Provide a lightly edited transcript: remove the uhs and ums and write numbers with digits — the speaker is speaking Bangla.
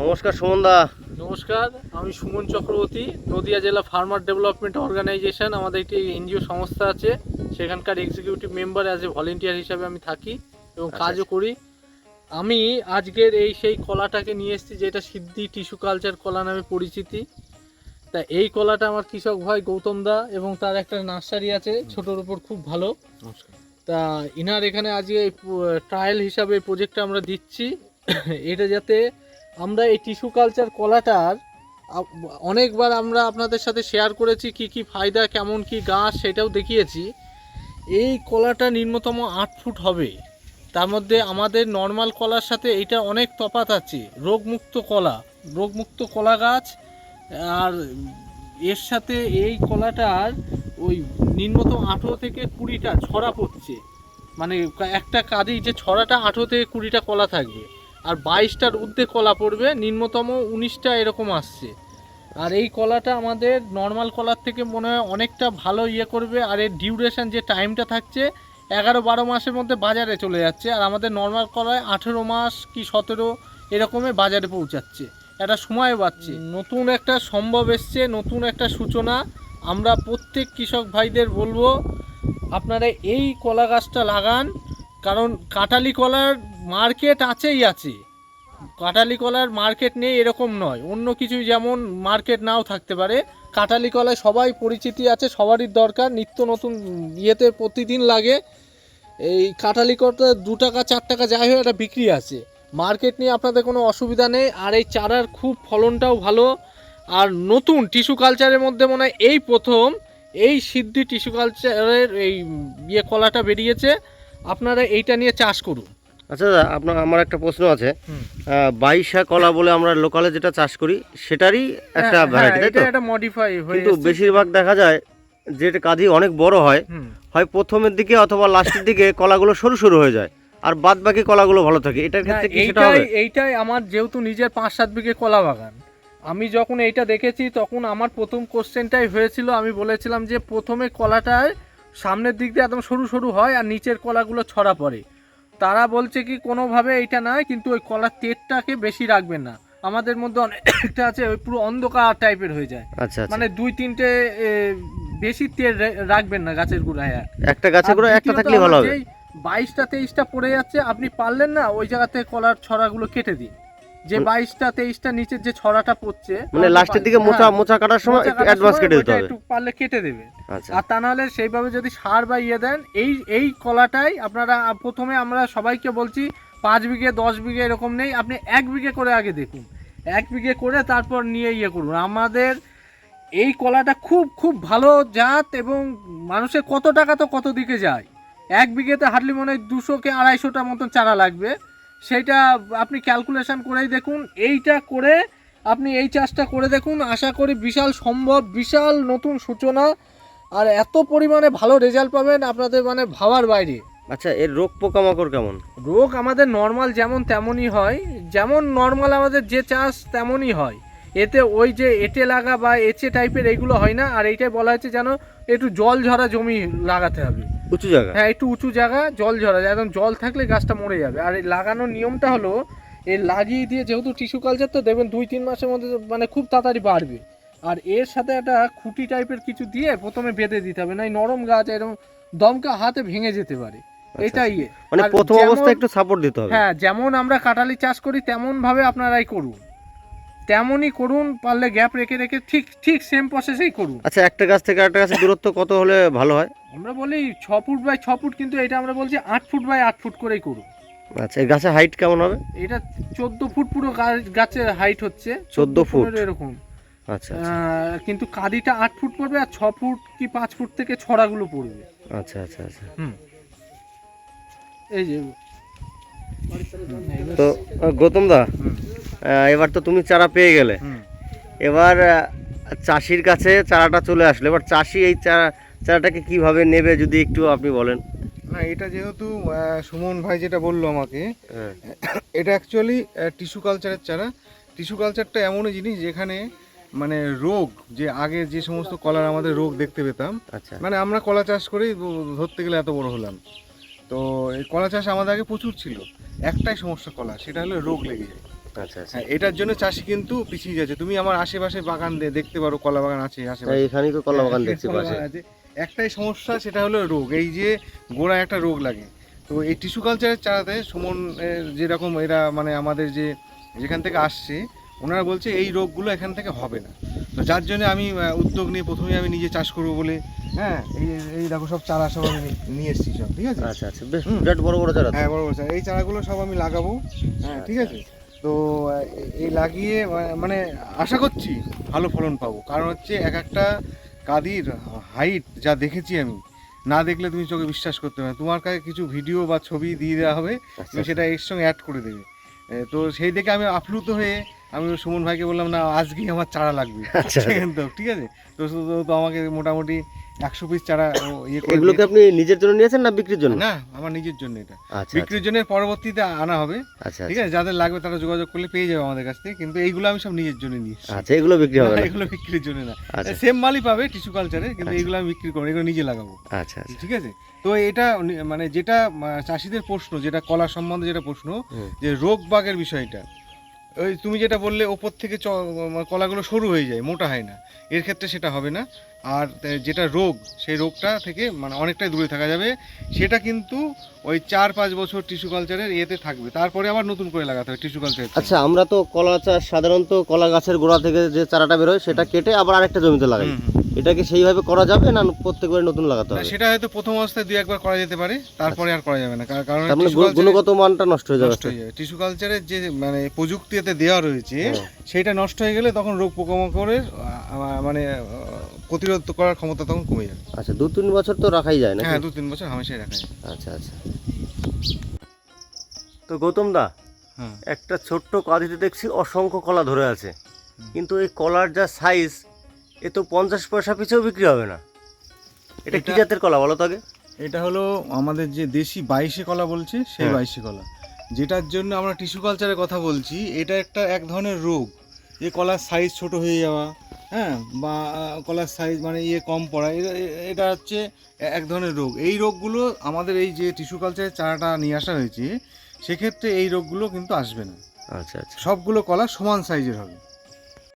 নমস্কার সুমন দা। নমস্কার, আমি সুমন চক্রবর্তী। নদিয়া জেলা ফার্মার ডেভেলপমেন্ট অর্গানাইজেশন আমাদের একটি এনজিও সংস্থা আছে, সেখানকার executive member as a volunteer হিসাবে আমি থাকি এবং কাজও করি। আমি আজকের সেই কলাটাকে নিয়ে এসেছি, যেটা সিদ্ধি টিস্যু কালচার কলা নামে পরিচিতি। তা এই কলাটা আমার কৃষক ভাই গৌতম দা এবং তার একটা নার্সারি আছে ছোটোর উপর, খুব ভালো। তা ইনার এখানে আজকে ট্রায়াল হিসাবে প্রজেক্টটা আমরা দিচ্ছি। এটা যাতে আমরা এই টিস্যু কালচার কলাটার অনেকবার আমরা আপনাদের সাথে শেয়ার করেছি, কি কি ফায়দা, কেমন কি গাছ, সেটাও দেখিয়েছি। এই কলাটা নিম্নতম 8 ফুট হবে। তার মধ্যে আমাদের নর্মাল কলার সাথে এইটা অনেক তফাৎ আছে। রোগমুক্ত কলা গাছ, আর এর সাথে এই কলাটার ওই নিম্নতম 18 থেকে 20টা ছড়া পড়ছে। মানে একটা কাঁদি যে ছড়াটা 18 থেকে 20টা কলা থাকবে, আর 22টার ঊর্ধ্বে কলা পড়বে, নিম্নতম 19টা এরকম আসছে। আর এই কলাটা আমাদের নর্মাল কলার থেকে মনে হয় অনেকটা ভালো করবে। আর এর ডিউরেশন যে টাইমটা থাকছে 11-12 মাসের মধ্যে বাজারে চলে যাচ্ছে, আর আমাদের নর্মাল কলায় 18 মাস কি 17 এরকমে বাজারে পৌঁছাচ্ছে। একটা সময় পাচ্ছে, নতুন একটা সম্ভব এসছে, নতুন একটা সূচনা। আমরা প্রত্যেক কৃষক ভাইদের বলবো, আপনারা এই কলা গাছটা লাগান। কারণ কাঁঠালি কলার মার্কেট আছে। কাঁঠালি কলার মার্কেট নেই এরকম নয়, অন্য কিছু যেমন মার্কেট নাও থাকতে পারে। কাঁঠালি কলায় সবাই পরিচিতি আছে, সবারই দরকার, নিত্য নতুন প্রতিদিন লাগে। এই কাঁঠালি কলাটা 2 টাকা 4 টাকা যাই হোক, এটা বিক্রি আছে। মার্কেট নিয়ে আপনাদের কোনো অসুবিধা নেই। আর এই চারার খুব ফলনটাও ভালো। আর নতুন টিস্যু কালচারের মধ্যে মনে হয় এই প্রথম এই সিদ্ধি টিস্যু কালচারের এই কলাটা বেরিয়েছে। আপনারা এইটা নিয়ে চাষ করুন। আচ্ছা দাদা, আমার একটা প্রশ্ন আছে। বাইশা কলা বলে আমরা লোকালে যেটা চাষ করি সেটারই একটা ভ্যারাইটি, তাই তো? এটা মডিফাই হয়ে, কিন্তু বেশিরভাগ দেখা যায় যে কাঁদি অনেক বড় হয়, হয় প্রথমের দিকে অথবা লাস্টের দিকে কলাগুলো সরু সরু হয়ে যায়, আর বাদ বাকি কলাগুলো ভালো থাকে। এটার ক্ষেত্রে কি সেটা হবে? এইটাই আমার যেহেতু নিজের 5-7 বিঘে কলা বাগান, আমি যখন এইটা দেখেছি তখন আমার প্রথম কোশ্চেনটাই হয়েছিল। আমি বলেছিলাম যে প্রথমে কলাটার সামনের দিক দিয়ে একদম সরু সরু হয় আর নিচের কলাগুলো ছড়া পড়ে। তারা বলছে কি কোনোভাবে এইটা নয়, কিন্তু ওই কলার তেলটাকে বেশি রাখবেন না। আমাদের মধ্যে অনেকটা আছে ওই পুরো অন্ধকার টাইপের হয়ে যায়। আচ্ছা, মানে 2-3টে বেশি তেল রাখবেন না গাছের গোড়ায়। একটা গাছের গোড়ায় একটা থাকলে ভালো হবে। 22টা-23টা পড়ে যাচ্ছে, আপনি পারলেন না ওই জায়গাতে কলার ছড়াগুলো কেটে দিন। যে 22টা-23টা নিচের যে ছড়াটা পড়ছে, মানে লাস্টের দিকে মোচা কাটার সময় একটু অ্যাডভান্স কেটে দিতে হবে, একটু পারলে কেটে দেবেন। আচ্ছা। আর তা নাহলে সেইভাবে যদি সার বা দেন, এই কলাটাই আপনারা প্রথমে আমরা সবাইকে বলছি 5 বিঘে 10 বিঘে এরকম নেই, আপনি 1 বিঘে করে আগে দেখুন। 1 বিঘে করে তারপর নিয়ে করুন। আমাদের এই কলাটা খুব খুব ভালো জাত, এবং মানুষের কত টাকা তো কত দিকে যায়। 1 বিঘেতে হার্ডলি মনে হয় 200-250টা মতন চারা লাগবে। সেইটা আপনি ক্যালকুলেশন করেই দেখুন। এইটা করে আপনি এই চাষটা করে দেখুন, আশা করি বিশাল সম্ভব, বিশাল নতুন সূচনা। আর এত পরিমাণে ভালো রেজাল্ট পাবেন আপনাদের মানে ভাবার বাইরে। আচ্ছা, এর রোগ পোকামাকড় কেমন? রোগ আমাদের নর্মাল যেমন তেমনই হয়, যেমন নর্মাল আমাদের যে চাষ তেমনই হয়। এতে ওই যে এঁটে লাগা বা এঁচে টাইপের এইগুলো হয় না। আর এইটাই বলা হচ্ছে যেন একটু জল ঝরা জমি লাগাতে হবে, উঁচু জায়গা। হ্যাঁ, একটু উঁচু জায়গা, জল ঝরা, একদম জল থাকলে গাছটা মরে যাবে। আর এই লাগানোর নিয়মটা হলো, এই লাগিয়ে দিয়ে যেহেতু টিস্যু কালচার, তো দেখবেন 2-3 মাসের মধ্যে মানে খুব তাড়াতাড়ি বাড়বে। আর এর সাথে একটা খুঁটি টাইপের কিছু দিয়ে প্রথমে বেঁধে দিতে হবে, না এই নরম গাছ এরকম দমকা হাতে ভেঙে যেতে পারে। এটাই মানে প্রথম অবস্থায় একটু সাপোর্ট দিতে হবে। হ্যাঁ, যেমন আমরা কাঁঠালি চাষ করি তেমন ভাবে আপনারাই করুন, তেমনই করুন। পারলে গ্যাপ রেখে রেখে ঠিক সেম প্রসেসেই করুন। আচ্ছা, একটা গাছ থেকে আরেকটা গাছের দূরত্ব কত হলে ভালো হয়? আমরা বলি 6 ফুট বাই 6 ফুট, কিন্তু এটা আমরা বলছি 8 ফুট বাই 8 ফুট করেই করুন। আচ্ছা, এই গাছের হাইট কেমন হবে? এটা 14 ফুট পুরো গাছের হাইট হচ্ছে 14 ফুট এরকম। আচ্ছা, কিন্তু কাঁদিটা 8 ফুট পড়বে, আর 6 ফুট কি 5 ফুট থেকে ছড়াগুলো পড়বে। আচ্ছা আচ্ছা আচ্ছা। এই যে তো গৌতম দা, এবার তো তুমি চারা পেয়ে গেলে, এবার চাষির কাছে চারাটা চলে আসলো, এবার চাষি এই চারাটাকে কিভাবে নেবে যদি একটু আপনি বলেন। না, এটা যেহেতু সুমন ভাই যেটা বললো আমাকে, এটা অ্যাকচুয়ালি টিস্যু কালচারের চারা। টিস্যু কালচারটা এমনই জিনিস যেখানে মানে রোগ, যে আগে যে সমস্ত কলার আমাদের রোগ দেখতে পেতাম, আচ্ছা, মানে আমরা কলা চাষ করেই ধরতে গেলে এত বড় হলাম। তো এই কলা চাষ আমাদের আগে প্রচুর ছিল, একটাই সমস্যা কলা, সেটা হলো রোগ লেগে যায়। আচ্ছা আচ্ছা। হ্যাঁ, এটার জন্য চাষি কিন্তু পিছিয়ে যাচ্ছে। তুমি আমার আশেপাশে বাগান দেখতে পারো, কলা বাগান আছে আশেপাশে। এখানেই তো কলা বাগান হ্যাঁ, দেখতে কলা পাচ্ছি। বাগান আছে। একটাই সমস্যা, সেটা হলো রোগ। এই যে গোড়ায় একটা রোগ লাগে। তো এই টিস্যু কালচারের চারাতে সুমন যেরকম এরা মানে আমাদের যেখান থেকে আসছে, ওনারা বলছে এই রোগগুলো এখান থেকে হবে না। তো যার জন্য আমি উদ্যোগ নিয়ে প্রথমে আমি নিজে চাষ করবো বলে, হ্যাঁ, এই দেখো সব চারা সব আমি নিয়ে এসেছি সব, ঠিক আছে? আচ্ছা আচ্ছা, বেশ বিরাট বড় বড় চারা তো। হ্যাঁ, বড় বড় চারা। এই চারাগুলো সব আমি লাগাবো, হ্যাঁ, ঠিক আছে? তো এই লাগিয়ে মানে আশা করছি ভালো ফলন পাবো। কারণ হচ্ছে এক একটা কাদির হাইট যা দেখেছি আমি, না দেখলে তুমি চোখে বিশ্বাস করতে পারবে না। তোমার কাছে কিছু ভিডিও বা ছবি দিয়ে দেওয়া হবে, তুমি সেটা এর সঙ্গে অ্যাড করে দেবে। তো সেই দেখে আমি আপ্লুত হয়ে আমি সুমন ভাইকে বললাম, না আজকেই আমার চারা লাগবে। আচ্ছা। তো ঠিক আছে, তো তো আমাকে মোটামুটি 100 পিস চারা ইয়ে করে এগুলোকে আপনি নিজের জন্য নিয়েছেন না বিক্রির জন্য? না, আমার নিজের জন্য এটা। আচ্ছা বিক্রির জন্য পরবর্তীতে আনা হবে, আচ্ছা ঠিক আছে? যাদের লাগবে তারা যোগাযোগ করলে পেয়ে যাবে আমাদের কাছ থেকে। কিন্তু এইগুলো আমি সব নিজের জন্য নিয়ে এসেছি। আচ্ছা, এগুলো বিক্রি হবে না? এগুলো বিক্রির জন্য না, আচ্ছা সেম মালই পাবে টিস্যু কালচারে, কিন্তু এগুলো আমি বিক্রি করবো, এগুলো নিজে লাগাবো, আচ্ছা আচ্ছা। ঠিক আছে? তো এটা মানে যেটা চাষিদের প্রশ্ন, যেটা কলা সম্বন্ধে যেটা প্রশ্ন, যে রোগ বাগের বিষয়টা, ওই তুমি যেটা বললে ওপর থেকে কলাগুলো সরু হয়ে যায়, মোটা হয় না, এর ক্ষেত্রে সেটা হবে না। আর যেটা রোগ, সেই রোগটা থেকে মানে অনেকটাই দূরে থাকা যাবে। সেটা কিন্তু ওই 4-5 বছর টিস্যু কালচারের ইয়েতে থাকবে, তারপরে আবার নতুন করে লাগাতে হবে টিস্যু কালচার। আচ্ছা, আমরা তো কলা চাষ সাধারণত কলা গাছের গোড়া থেকে যে চারাটা বেরোয় সেটা কেটে আবার আরেকটা জমিতে লাগাই। এটা কি সেইভাবে করা যাবে না প্রত্যেকবার নতুন লাগাতে হবে? সেটা হয়তো প্রথম অবস্থায় 2-1 বার করা যেতে পারে, তারপরে আর করা যাবে না। কারণ তার মানে গুণগত মানটা নষ্ট হয়ে যাবে। টিস্যু কালচারের যে মানে প্রযুক্তি এতে দেওয়া রয়েছে, সেটা নষ্ট হয়ে গেলে তখন রোগ পোকামাকড়ের মানে প্রতিরোধ করার ক্ষমতা তখন কমে যাবে। আচ্ছা, 2-3 বছর তো রাখাই যায় না? হ্যাঁ, 2-3 বছর হামেশাই রাখা যায়। আচ্ছা আচ্ছা। তো গৌতম দা, হ্যাঁ, একটা ছোট্ট কাঁদিতে দেখছি অসংখ্য কলা ধরে আছে, কিন্তু এই কলার যা সাইজ, এ তো 50 পয়সা পিছেও বিক্রি হবে না। এটা কি জাতের কলা বলো তো আগে? এটা হলো আমাদের যে দেশি 22 কলা বলছে, সেই 22 কলা, যেটার জন্য আমরা টিস্যু কালচারের কথা বলছি। এটা এক ধরনের রোগ, যে কলার সাইজ ছোট হয়ে যাওয়া, হ্যাঁ, বা কলার সাইজ মানে কম পড়া, এটা হচ্ছে এক ধরনের রোগ। এই রোগগুলো আমাদের এই যে টিস্যু কালচারের চারাটা নিয়ে আসা হয়েছে, সেক্ষেত্রে এই রোগগুলো কিন্তু আসবে না। আচ্ছা আচ্ছা। সবগুলো কলা সমান সাইজের হবে।